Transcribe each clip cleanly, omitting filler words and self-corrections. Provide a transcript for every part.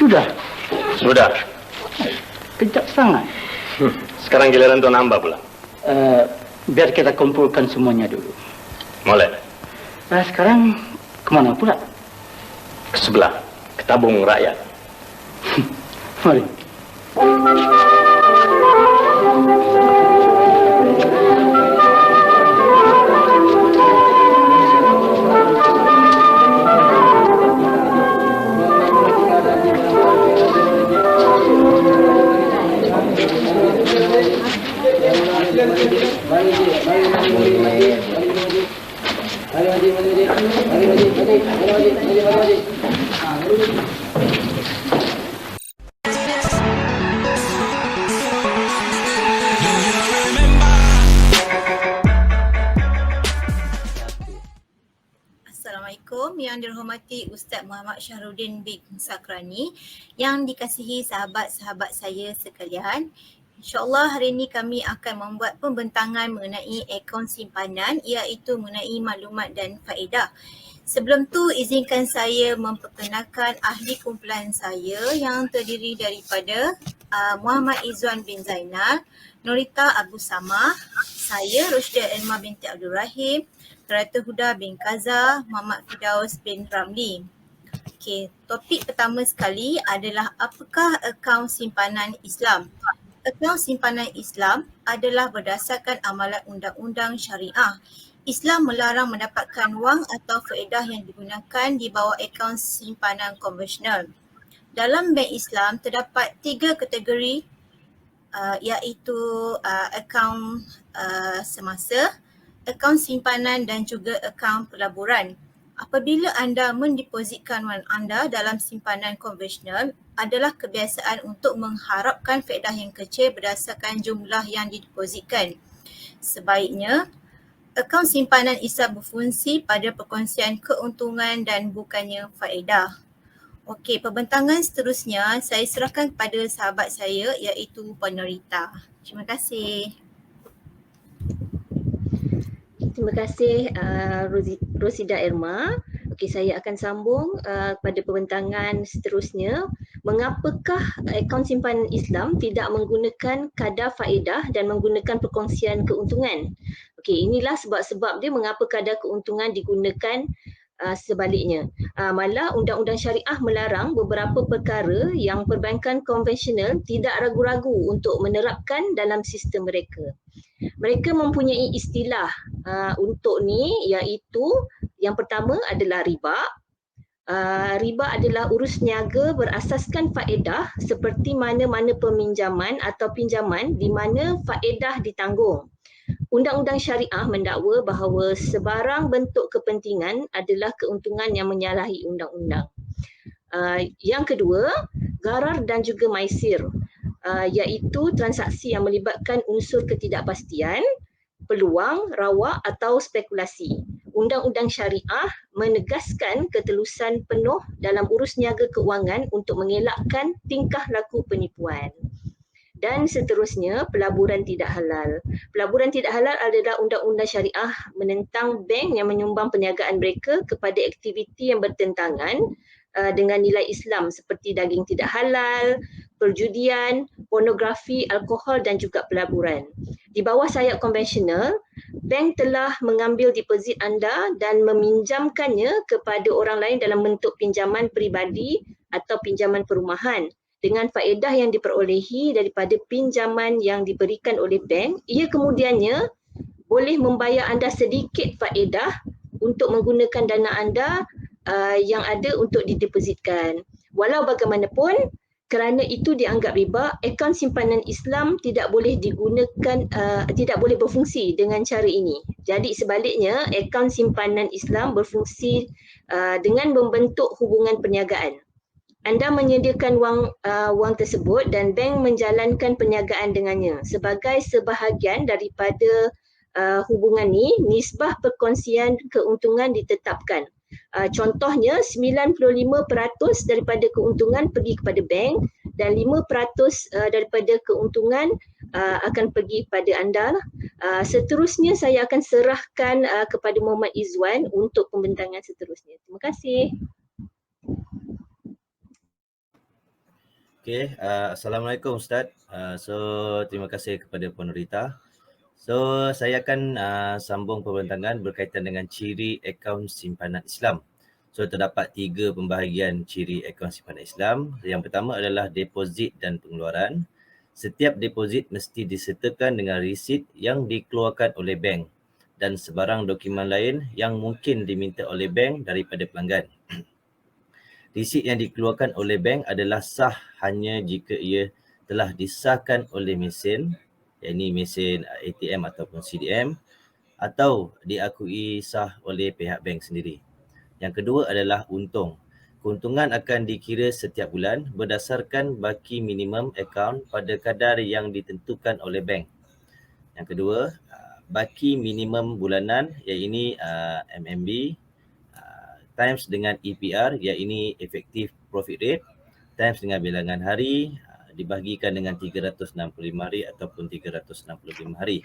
Sudah. Sudah. Kejap sangat. Sekarang giliran Tuan Amba pula. Biar kita kumpulkan semuanya dulu. Boleh. Sekarang kemana pula? Ke sebelah, ke tabung rakyat. Mari. Assalamualaikum yang dirahmati Ustaz Muhammad Syahrudin bin Sakrani, yang dikasihi sahabat-sahabat saya sekalian. InsyaAllah hari ini kami akan membuat pembentangan mengenai akaun simpanan, iaitu mengenai maklumat dan faedah. Sebelum tu izinkan saya memperkenalkan ahli kumpulan saya yang terdiri daripada Muhammad Izzuan bin Zainal, Norita Abu Samah, saya Rushda Elma binti Abdul Rahim, Karatul Huda bin Kaza, Muhammad Firdaus bin Ramli. Okey, topik pertama sekali adalah apakah akaun simpanan Islam? Akaun simpanan Islam adalah berdasarkan amalan undang-undang syariah. Islam melarang mendapatkan wang atau faedah yang digunakan di bawah akaun simpanan konvensional. Dalam bank Islam terdapat 3 kategori iaitu akaun semasa, akaun simpanan dan juga akaun pelaburan. Apabila anda mendepositkan wang anda dalam simpanan konvensional, adalah kebiasaan untuk mengharapkan faedah yang kecil berdasarkan jumlah yang didepositkan. Sebaiknya, akaun simpanan Islam berfungsi pada perkongsian keuntungan dan bukannya faedah. Okey, pembentangan seterusnya saya serahkan kepada sahabat saya iaitu Puan Norita. Terima kasih. Terima kasih Rosida Irma. Okey, saya akan sambung pada pembentangan seterusnya. Mengapakah akaun simpanan Islam tidak menggunakan kadar faedah dan menggunakan perkongsian keuntungan? Okey, inilah sebab-sebab dia mengapa kadar keuntungan digunakan sebaliknya. Malah undang-undang syariah melarang beberapa perkara yang perbankan konvensional tidak ragu-ragu untuk menerapkan dalam sistem mereka. Mereka mempunyai istilah untuk ni, iaitu yang pertama adalah riba. Riba adalah urus niaga berasaskan faedah seperti mana-mana peminjaman atau pinjaman di mana faedah ditanggung. Undang-undang syariah mendakwa bahawa sebarang bentuk kepentingan adalah keuntungan yang menyalahi undang-undang. Yang kedua, gharar dan juga maisir, iaitu transaksi yang melibatkan unsur ketidakpastian, peluang, rawak atau spekulasi. Undang-undang syariah menegaskan ketelusan penuh dalam urus niaga keuangan untuk mengelakkan tingkah laku penipuan. Dan seterusnya, pelaburan tidak halal. Pelaburan tidak halal adalah undang-undang syariah menentang bank yang menyumbang perniagaan mereka kepada aktiviti yang bertentangan dengan nilai Islam seperti daging tidak halal, perjudian, pornografi, alkohol dan juga pelaburan. Di bawah sayap konvensional, bank telah mengambil deposit anda dan meminjamkannya kepada orang lain dalam bentuk pinjaman peribadi atau pinjaman perumahan. Dengan faedah yang diperolehi daripada pinjaman yang diberikan oleh bank, ia kemudiannya boleh membayar anda sedikit faedah untuk menggunakan dana anda yang ada untuk didepositkan. Walau bagaimanapun, kerana itu dianggap riba, akaun simpanan Islam tidak boleh digunakan, tidak boleh berfungsi dengan cara ini. Jadi sebaliknya, akaun simpanan Islam berfungsi dengan membentuk hubungan perniagaan. Anda menyediakan wang tersebut dan bank menjalankan perniagaan dengannya. Sebagai sebahagian daripada hubungan ini, nisbah perkongsian keuntungan ditetapkan. Contohnya 95% daripada keuntungan pergi kepada bank dan 5% daripada keuntungan akan pergi kepada anda. Seterusnya saya akan serahkan kepada Muhammad Izzuan untuk pembentangan seterusnya. Terima kasih. Okey, Assalamualaikum Ustaz. Terima kasih kepada penerita. Saya akan sambung perbincangan berkaitan dengan ciri akaun simpanan Islam. Terdapat 3 pembahagian ciri akaun simpanan Islam. Yang pertama adalah deposit dan pengeluaran. Setiap deposit mesti disertakan dengan resit yang dikeluarkan oleh bank dan sebarang dokumen lain yang mungkin diminta oleh bank daripada pelanggan. Resit yang dikeluarkan oleh bank adalah sah hanya jika ia telah disahkan oleh mesin, iaitu mesin ATM ataupun CDM, atau diakui sah oleh pihak bank sendiri. Yang kedua adalah untung. Keuntungan akan dikira setiap bulan berdasarkan baki minimum akaun pada kadar yang ditentukan oleh bank. Yang kedua, baki minimum bulanan iaitu MMB times dengan EPR iaitu effective profit rate times dengan bilangan hari dibahagikan dengan 365 hari ataupun 365 hari.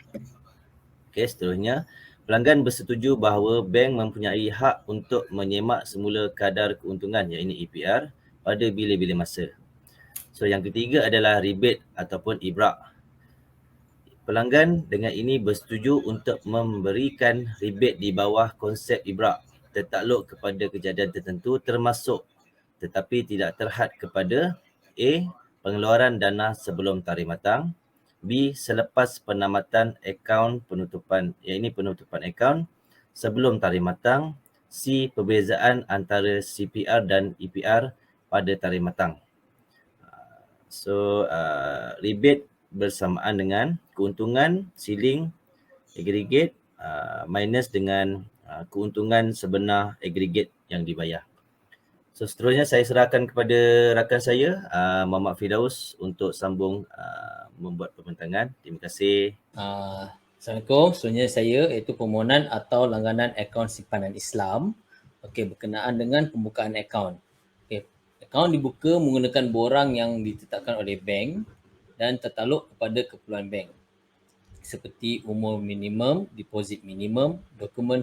Okey, seterusnya pelanggan bersetuju bahawa bank mempunyai hak untuk menyemak semula kadar keuntungan iaitu EPR pada bila-bila masa. Yang ketiga adalah rebate ataupun ibrak. Pelanggan dengan ini bersetuju untuk memberikan rebate di bawah konsep ibrak tertakluk kepada kejadian tertentu termasuk tetapi tidak terhad kepada A. Pengeluaran dana sebelum tarikh matang, B. Selepas penamatan akaun penutupan iaitu penutupan akaun sebelum tarikh matang, C. Perbezaan antara CPR dan EPR pada tarikh matang. Rebate bersamaan dengan keuntungan siling aggregate minus dengan keuntungan sebenar aggregate yang dibayar. Seterusnya saya serahkan kepada rakan saya Muhammad Firdaus untuk sambung membuat perbincangan. Terima kasih. Assalamualaikum. Seterusnya saya iaitu permohonan atau langganan akaun simpanan Islam. Okey, berkenaan dengan pembukaan akaun. Okey, akaun dibuka menggunakan borang yang ditetapkan oleh bank dan tertakluk kepada keperluan bank seperti umur minimum, deposit minimum, dokumen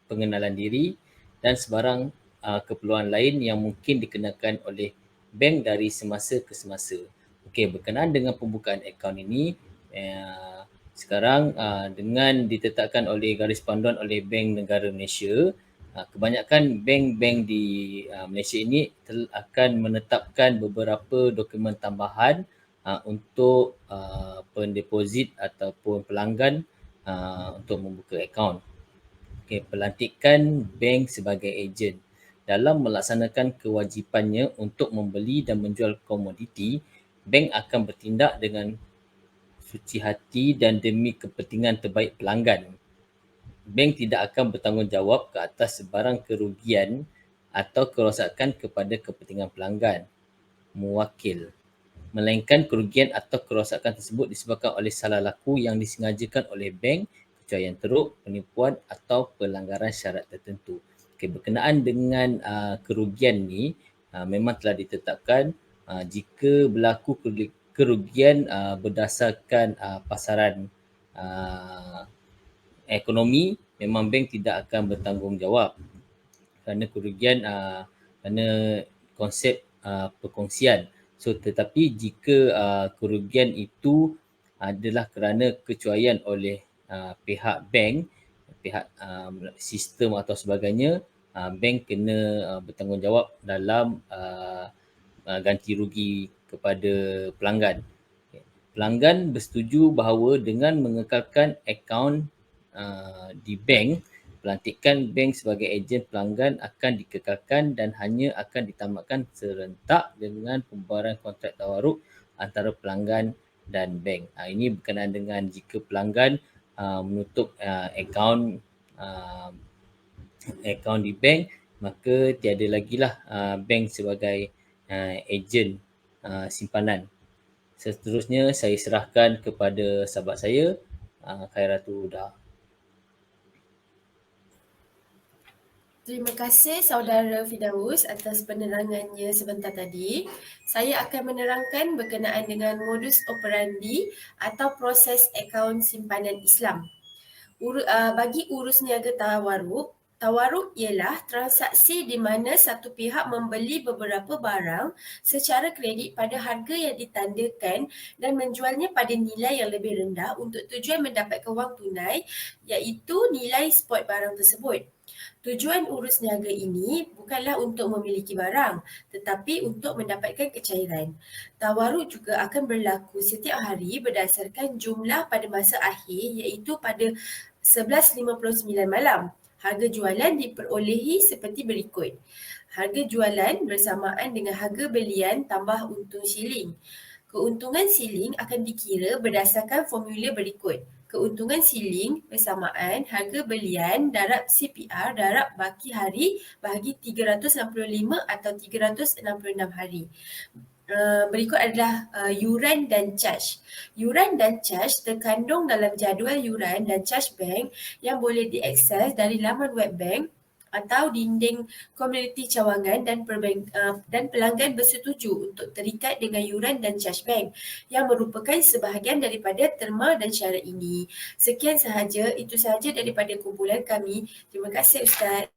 pengenalan diri dan sebarang keperluan lain yang mungkin dikenakan oleh bank dari semasa ke semasa. Okey, berkenaan dengan pembukaan akaun ini, sekarang dengan ditetapkan oleh garis panduan oleh Bank Negara Malaysia, kebanyakan bank-bank di Malaysia ini akan menetapkan beberapa dokumen tambahan untuk pendeposit ataupun pelanggan untuk membuka akaun. Okay, pelantikan bank sebagai ejen. Dalam melaksanakan kewajipannya untuk membeli dan menjual komoditi, bank akan bertindak dengan suci hati dan demi kepentingan terbaik pelanggan. Bank tidak akan bertanggungjawab ke atas sebarang kerugian atau kerosakan kepada kepentingan pelanggan, mewakil. Melainkan kerugian atau kerosakan tersebut disebabkan oleh salah laku yang disengajakan oleh bank, kecuaian teruk, penipuan atau pelanggaran syarat tertentu. Okay, berkenaan dengan kerugian ni memang telah ditetapkan jika berlaku kerugian berdasarkan pasaran ekonomi, memang bank tidak akan bertanggungjawab kerana kerugian kerana konsep perkongsian. Tetapi jika kerugian itu adalah kerana kecuaian oleh pihak bank, pihak sistem atau sebagainya, bank kena bertanggungjawab dalam ganti rugi kepada pelanggan. Pelanggan bersetuju bahawa dengan mengekalkan akaun di bank, pelantikan bank sebagai ejen pelanggan akan dikekalkan dan hanya akan ditamatkan serentak dengan pembayaran kontrak tawaruk antara pelanggan dan bank. Ini berkenaan dengan jika pelanggan menutup akaun di bank, maka tiada lagi lah bank sebagai ejen simpanan. Seterusnya saya serahkan kepada sahabat saya, Khairatul Huda. Terima kasih saudara Firdaus atas penerangannya sebentar tadi. Saya akan menerangkan berkenaan dengan modus operandi atau proses akaun simpanan Islam. Bagi urus niaga tawaruk, Tawaruk ialah transaksi di mana satu pihak membeli beberapa barang secara kredit pada harga yang ditandakan dan menjualnya pada nilai yang lebih rendah untuk tujuan mendapatkan wang tunai, iaitu nilai spot barang tersebut. Tujuan urus niaga ini bukanlah untuk memiliki barang, tetapi untuk mendapatkan kecairan. Tawaruk juga akan berlaku setiap hari berdasarkan jumlah pada masa akhir, iaitu pada 11.59 malam. Harga jualan diperolehi seperti berikut. Harga jualan bersamaan dengan harga belian tambah untung siling. Keuntungan siling akan dikira berdasarkan formula berikut. Keuntungan siling bersamaan harga belian darab CPR darab baki hari bahagi 365 atau 366 hari. Berikut adalah yuran dan charge. Yuran dan charge terkandung dalam jadual yuran dan charge bank yang boleh diakses dari laman web bank atau dinding komuniti cawangan dan pelanggan bersetuju untuk terikat dengan yuran dan charge bank yang merupakan sebahagian daripada terma dan syarat ini. Sekian sahaja, itu sahaja daripada kumpulan kami. Terima kasih Ustaz.